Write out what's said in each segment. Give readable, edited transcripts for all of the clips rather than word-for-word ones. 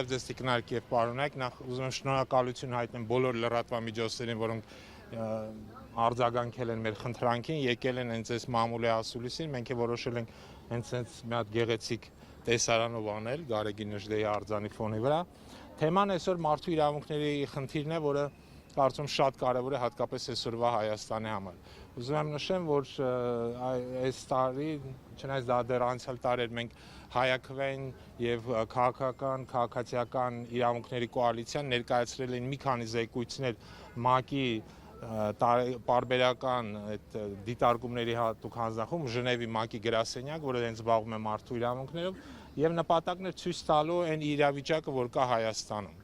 Բարև ձեզ տիկնարկ եւ պարոնայք, նախ ուզում եմ շնորհակալություն հայտնել բոլոր լրատվամիջոցներին, որոնք արձագանքել են մեր խնդրանքին, եկել են հենց այս մամուլի ասուլիսին, մենք որոշել ենք հենց մի հատ գեղեցիկ տեսարանով անել Գարեգին Նժդեի արձանի ֆոնի վրա։ Թեման այսօր մարդու իրավունքների խնդիրն է, որը կարծում շատ կարևոր է հատկապես այսօրվա Հայաստանի համար։ Ուզում եմ նշեմ, որ այս տարի, չնայած դա դեռ անցյալ տարի մենք հայաքվեն եւ քաղաքական, քաղաքացիական իրավունքների կոալիցիան ներկայացրել են մի քանի զեկույցներ ՄԱԿ-ի պարբերական այդ դիտարկումների հատուկ հանձնախումբ Ժնևի ՄԱԿ-ի գրասենյակ, որը հենց զբաղվում է մարդու իրավունքներով եւ նպատակն է ցույց տալու այն իրավիճակը, որ կա Հայաստանում։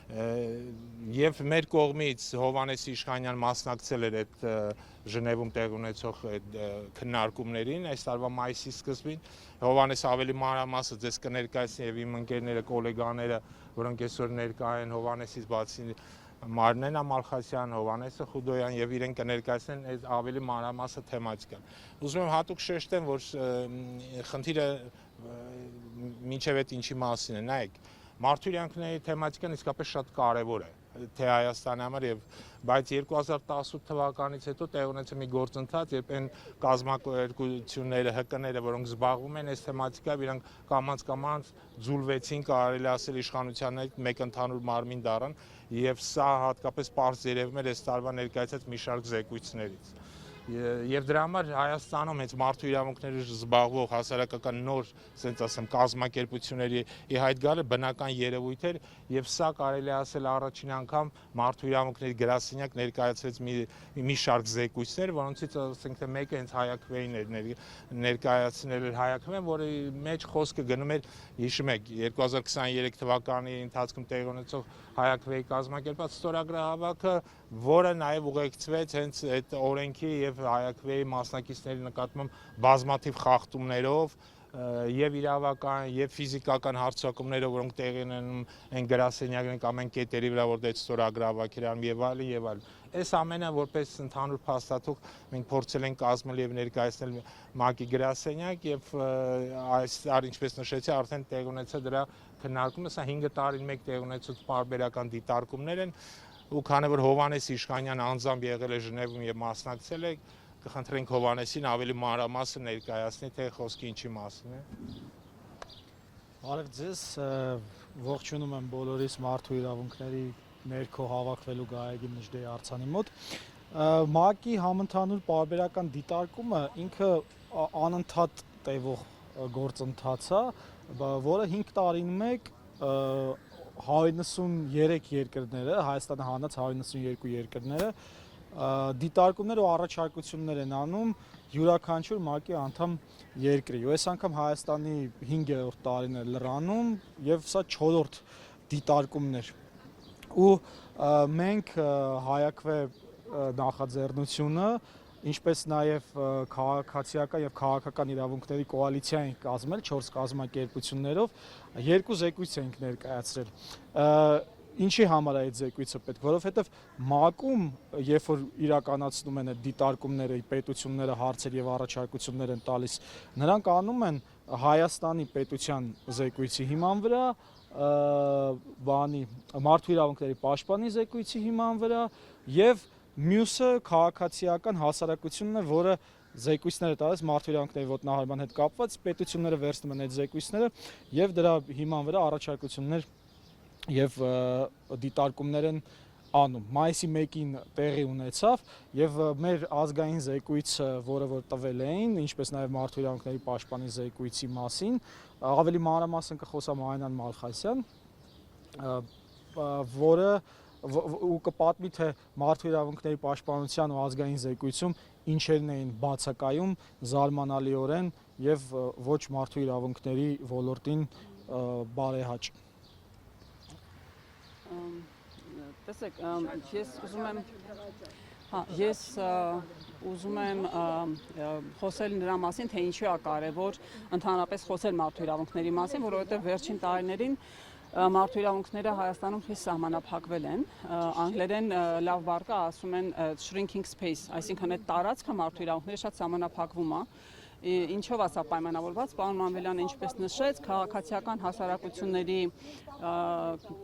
Եվ մեր կողմից Հովհաննես Իշխանյան մասնակցել էր այդ Ժնևում տեղի ունեցող քննարկումներին այս տարվա մայիսի սկզբին։ Հովհաննես ավելի մանրամասը ձեզ կներկայացնի եւ իմ ընկերները, գոլեգաները, որոնք այսօր ներկա են Հովհաննեսից բացի Մարնենա Մալխասյան, Հովհաննեսը Խուդոյան եւ իրեն կներկայացնեն այս ավելի մանրամասը թեմատիկան։ Ուզում եմ հատուկ շեշտեմ, որ խնդիրը մինչեւ այդ ինչի մասին է, նայեք, մարդու իրավունքների թեմատիկան իսկապես շատ կարևոր է թե Հայաստանի համար բայց 2018 թվականից հետո տեղի ունեցավ մի գործընթաց, երբ այն կազմակերպությունները, ՀԿ-ները, որոնք զբաղվում են այս թեմատիկայով, իրանք կամաց ձուլվեցին, կարելի ասել իշխանության հետ մեկ ընդհանուր մարմին դառան, եւ սա հատկապես պարզ երևում էր այս տարվա ներկայացած մի շարք զեկույցներից։ Եվ դրա համար Հայաստանում հենց մարդու իրավունքների զբաղվող հասարակական նոր, ասենց ասեմ, կազմակերպությունների ի հայտ գալը բնական երևույթ էր, եւ սա կարելի ասել առաջին անգամ մարդու իրավունքների գրասենյակ ներկայացրեց մի շարք զեկույցներ, որոնցից ասենք թե մեկը հենց հայաքվեին էր ներկայացնել էր հայաքվեն, որի մեջ խոսքը գնում էր, հիշում եք, 2023 թվականի ընթացքում տեղի ունեցող հայաքվեի կազմակերպած ստորագրահավաքը, որը նաև ուղեկցվեց հենց այդ օրենքի եւ հայաքվեի մասնակիցների նկատմամբ բազմաթիվ խախտումներով եւ իրավական եւ ֆիզիկական հարձակումներով, որոնք տեղի են այն գրասենյակներն կամ այն կետերի վրա, որտեղ այդ ստորագրահավաքերան եւ այլն եւ այլն։ Այս ամենը որպես ընդհանուր փաստաթուղթ մենք փորձել ենք կազմել եւ ներկայացնել ՄԱԿ-ի գրասենյակ եւ այս տարի, ինչպես նշեցի, արդեն տեղի ունեցա դրա քննարկումը, սա 5 տարին մեկ տեղի ունեցած պարբերական դիտարկումներ են, ու քանի որ Հովհաննես Իշխանյան անձամբ եղել է Ժնևում եւ մասնակցել է, կխնդրենք Հովհաննեսին ավելի մանրամասն ներկայացնի, թե խոսքի ինչի մասին է։ Բարև ձեզ, ողջունում եմ բոլորիս մարդու իրավունքների ներքո հավաքվելու Գարեգին Նժդեի արձանի մոտ։ ՄԱԿ-ի համընդհանուր պարբերական դիտարկումը ինքը անընդհատ տևող գործընթաց է, որը 5 տարին մեկ 193 երկրները, Հայաստանը հանած 192 երկրները դիտարկումներ ու առաջարկություններ են անում յուրաքանչյուր ՄԱԿ-ի անդամ երկրի։ Ու այս անգամ Հայաստանի 5-րդ տարին է լրանում եւ սա 4-րդ դիտարկումն էր։ Ու մենք հայաքվե նախաձեռնությունը, ինչպես նաև քաղաքացիական եւ քաղաքական իրավունքների կոալիցիա ենք կազմել 4 կազմակերպություններով, 2 զեկույց ենք ներկայացրել։ Ինչի համար է այդ զեկույցը պետք, որովհետև ՄԱԿ-ում, երբ որ իրականացնում են այդ դիտարկումները, պետությունները հարցեր եւ առաջարկություններ են տալիս, նրանք անում են Հայաստանի պետության զեկույցի հիման վրա, մարդու իրավունքների պաշտպանի զեկույցի հիման վրա եւ մյուսը քաղաքացիական հասարակությունն է, որը զեկույցները տալիս մարդու իրավունքների ոտնահարման հետ կապված, պետությունները վերցնում են այդ զեկույցները եւ դրա հիման վրա առաջարկություններ եւ դիտարկումներ են անում։ Մայիսի 1-ին տեղի ունեցավ եւ մեր ազգային զեկույցը, որը որ տվել էին, ինչպես նաեւ մարդու իրավունքների պաշտպանի զեկույցի մասին, ավելի մանրամասն կխոսամ Մարնեն Մալխասյան, որը ու կպատմի թե մարդու իրավունքների պաշտպանության ու ազգային զեկույցում ինչերն էին բացակայում զարմանալիորեն եւ ոչ մարդու իրավունքների ոլորտին բարեհաճ։ Տեսեք, ես ուզում եմ խոսել նրա մասին, թե ինչու է կարևոր ընդհանրապես խոսել մարդու իրավունքների մասին, որովհետև վերջին տարիներին մարդու իրավունքները Հայաստանում խիստ սահմանափակվել են, անգլերեն լավ բառ կա, ասում են shrinking space, այսինքն այդ տարածքը մարդու իրավունքները շատ սահմանափակվում է, Ինչով է սա պայմանավորված, պարոն Մանվելյանը ինչպես նշեց, քաղաքացիական հասարակությունների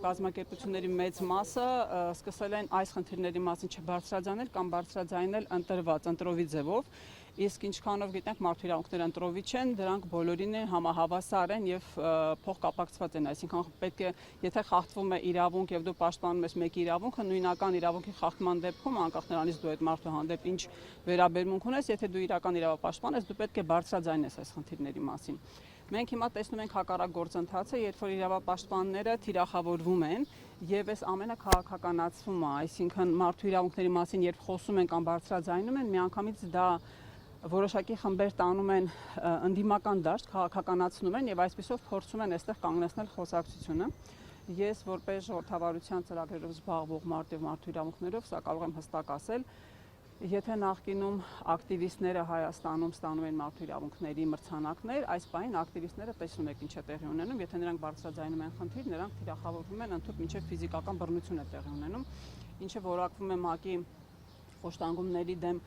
կազմակերպությունների մեծ մասը սկսել են այս խնդիրների մասին չբարձրաձայնել կամ բարձրաձայնել ընտրովի ձևով, իսկ ինչքանով գիտենք մարդու իրավունքները ընտրովի չեն, դրանք բոլորին համահավասար են եւ փոխկապակցված են, այսինքն պետք է, եթե խախտվում է իրավունք եւ դու պաշտպանում ես մեկի իրավունքը, նույնական իրավունքի խախտման դեպքում, անկախ նրանից դու այդ մարդու հանդեպ ինչ վերաբերմունք ունես, եթե դու իրական իրավապաշտպան ես, դու պետք է բարձրաձայնես այս խնդիրների մասին։ Մենք հիմա տեսնում ենք հակառակ գործընթացը, երբ որ իրավապաշտպանները թիրախավորվում են եւ այս ամենը քաղաքականացվում է, այսինքն մարդու իրավունքների մասին երբ խոսում են կամ բարձրաձայնում են, միանգամից դա որոշակի խմբեր տանում են ընդդիմական դաշտ, քաղաքականացնում են եւ այսպեսով փորձում են այստեղ կանգնեցնել խոսակցությունը։ Ես որպես ժողովրդավարության ծրագրերով զբաղվող մարդ եւ մարդու իրավունքներով սա կարող եմ հստակ ասել, եթե նախկինում ակտիվիստները Հայաստանում ստանում են մարդու իրավունքների մրցանակներ, այս պահին ակտիվիստները տեսնում եք ինչ է տեղի ունենում, եթե նրանք բարձրաձայնում են խնդիր, նրանք թիրախավորվում են ընդհանուր մինչև ֆիզիկական բռնություն է տեղի ունենում, ինչը որակվում է ՄԱԿ-ի խոշտանգումների դեմ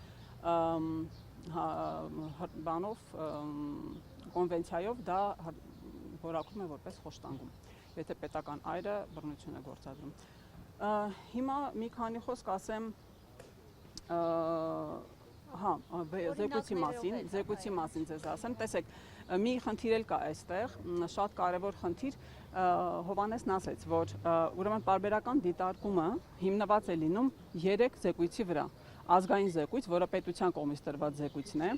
բանով կոնվենցիայով դա որակվում է որպես խոշտանգում, եթե պետական այրը բռնություն է գործադրում։ Հիմա մի քանի խոսք ասեմ զեկույցի մասին ձեզ ասեմ, տեսեք, մի խնդիր էլ կա այստեղ, շատ կարևոր խնդիր, Հովհաննեսն ասեց, որ ուրեմն պարբերական դիտարկումը հիմնված է լինում 3 զեկույցի վրա, ազգային զեկույց, որը պետության կողմից տրված զեկույցն է,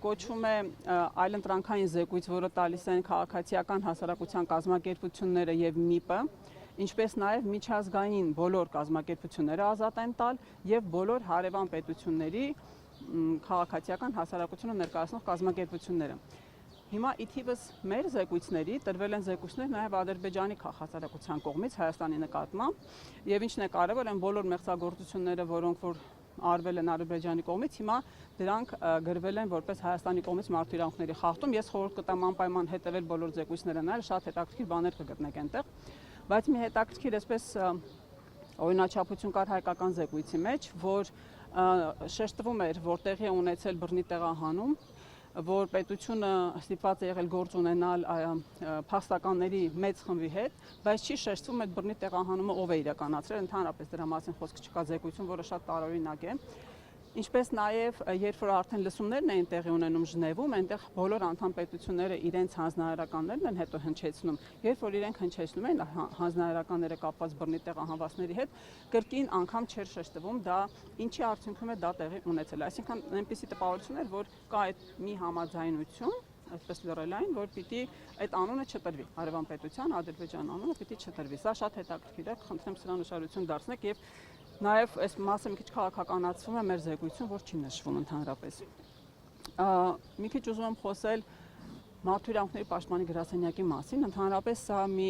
կոչվում է այլընտրանքային զեկույց, որը տալիս են քաղաքացիական հասարակության կազմակերպությունները եւ ՄԻՊ-ը, ինչպես նաև միջազգային բոլոր կազմակերպությունները ազատ են տալ եւ բոլոր հարևան պետությունների քաղաքացիական հասարակությունը ներկայացնող կազմակերպությունները։ Հիմա ի թիվս մեր զեկույցների տրվել են զեկույցներ նաև Ադրբեջանի հասարակության կողմից Հայաստանի նկատմամբ եւ ինչն է կարևոր, այն բոլոր մեղսագործությունները, որոնք որ արվել են Ադրբեջանի կողմից, հիմա դրանք գրվել են որպես Հայաստանի կողմից մարդու իրավունքների խախտում։ Ես խորհուրդ կտամ անպայման հետևել բոլոր զեկույցները նայել, շատ հետաքրքիր բաներ կգտնեք այնտեղ։ Բայց մի հետաքրքիր այսպես օրինաչափություն կար հայկական զեկույցի մեջ, որ շեշտվում էր, որ տեղի է ունեցել բռնի տեղահանում, որ պետությունը ստիպված է եղել գործ ունենալ փախստականների մեծ խմբի հետ, բայց չի շեշտվում այդ բռնի տեղահանումը ով է իրականացրել, ընդհանրապես դրա մասին խոսք չկա զեկույցում, որը շատ տարօրինակ է։ Ինչպես նաև երբ որ արդեն լսումներն էին տեղի ունենում Ժնևում, այնտեղ բոլոր անդամ պետությունները իրենց հանձնարարականներն են հետո հնչեցնում, երբ որ իրենք հնչեցնում են հանձնարարականները կապված բռնի տեղահանվածների հետ, կրկին անգամ չէր շեշտվում դա ինչի արդյունքում է դա տեղի ունեցել։ Այսինքն այնպիսի տպավորություն էր, որ կա այդ մի համաձայնություն, այսպես լրելային, որ պիտի այդ անունը չտրվի, հարևան պետության Ադրբեջան անունը պիտի չտրվի։ Սա շատ հետաքրքիր է, խնդրեմ սրան ուշադրություն դարձնեք եւ նաև այս մասը մի քիչ քաղաքականացվում է մեր զեկույցում, որ չի նշվում ընդհանրապես։ Մի քիչ ուզում եմ խոսել մարդու իրավունքների պաշտպանի գրասենյակի մասին, ընդհանրապես սա մի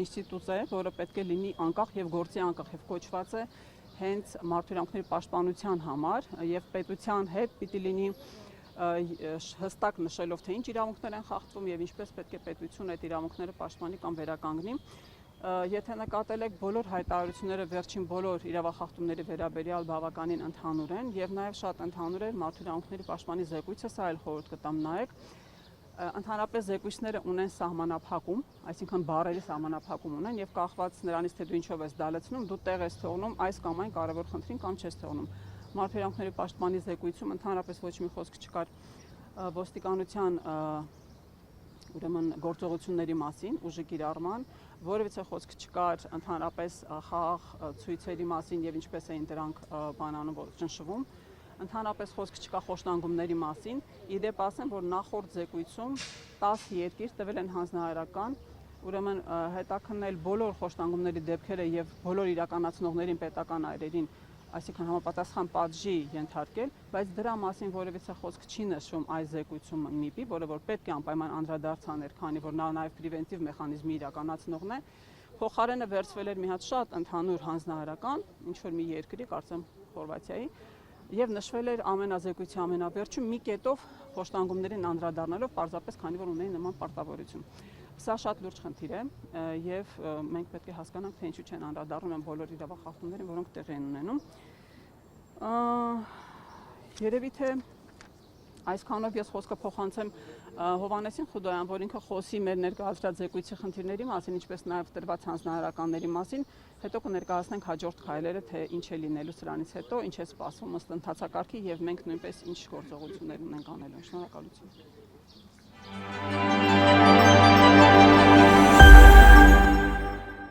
ինստիտուտ է, որը պետք է լինի անկախ եւ գործի անկախ եւ կոչված է հենց մարդու իրավունքների պաշտպանության համար եւ պետության հետ պիտի լինի հստակ նշելով թե ինչ իրավունքներ են խախտվում եւ ինչպես պետք է պետությունը այդ իրավունքները պաշտպանի կամ վերականգնի։ Եթե նկատել եք բոլոր հայտարարությունները վերջին բոլոր իրավախախտումների վերաբերյալ բավականին ընդհանուր են եւ նաեւ շատ ընդհանուր է մարդու իրավունքների պաշտպանի զեկույցը, սա էլ խորհուրդ կտամ նայեք։ Ընդհանրապես զեկույցները ունեն սահմանափակում, այսինքն բառերի սահմանափակում ունեն եւ կախված նրանից թե դու ինչով ես դա լցնում, դու տեղ ես թողնում այս կամ այն կարևոր խնդրին կամ չես թողնում։ Մարդու իրավունքների պաշտպանի զեկույցում ընդհանրապես ոչ մի խոսք չկար ոստիկանության ուրեմն գործողությունների մասին, ուժի կիրառման, որևիցե խոսք չկար ընդհանրապես խաղաղ ցույցերի մասին եւ ինչպես էին դրանք բանանում ճնշվում, ընդհանրապես խոսք չկա խոշտանգումների մասին։ Իդեպ ասեմ, որ նախորդ զեկույցում 10 երկիր տվել են հանձնարարական, ուրեմն հետաքննել բոլոր խոշտանգումների դեպքերը եւ բոլոր իրականացնողներին պետական այրերին, այսինքն համապատասխան պատժի ենթարկել, բայց դրա մասին որևիցե խոսք չի նշվում այս զեկույցում ՄԻՊ-ի, որը որ պետք է անպայման անդրադարձ աներ, քանի որ նա նաև պրևենտիվ մեխանիզմի իրականացնողն է։ Փոխարենը վերցվել էր մի հատ շատ ընդհանուր հանձնարարական, ինչ որ մի երկրի, կարծեմ Խորվաթիայի, եւ նշվել էր ամենազեկույցի ամենավերջում մի կետով խոշտանգումներին անդրադառնալով, պարզապես քանի որ ունեին նման պարտավորություն։ Սա շատ լուրջ խնդիր է եւ մենք պետք է հասկանանք, թե ինչու չեն անդրադառնում են բոլոր իրավախախտումներին, որոնք տեղի են ունենում։ Երևի թե Այսքանով ես խոսքը փոխանցեմ Հովհաննեսին Խուդոյան, որ ինքը խոսի մեր ներկայացրած զեկույցի խնդիրների մասին, ինչպես նաև տրված հանձնարարականների մասին, հետո կներկայացնենք հաջորդ քայլերը, թե ինչ է լինելու սրանից հետո, ինչ է սպասվում ըստ ընթացակարգի եւ մենք նույնպես ինչ գործողություններ ունենք անելու։ Շնորհակալություն։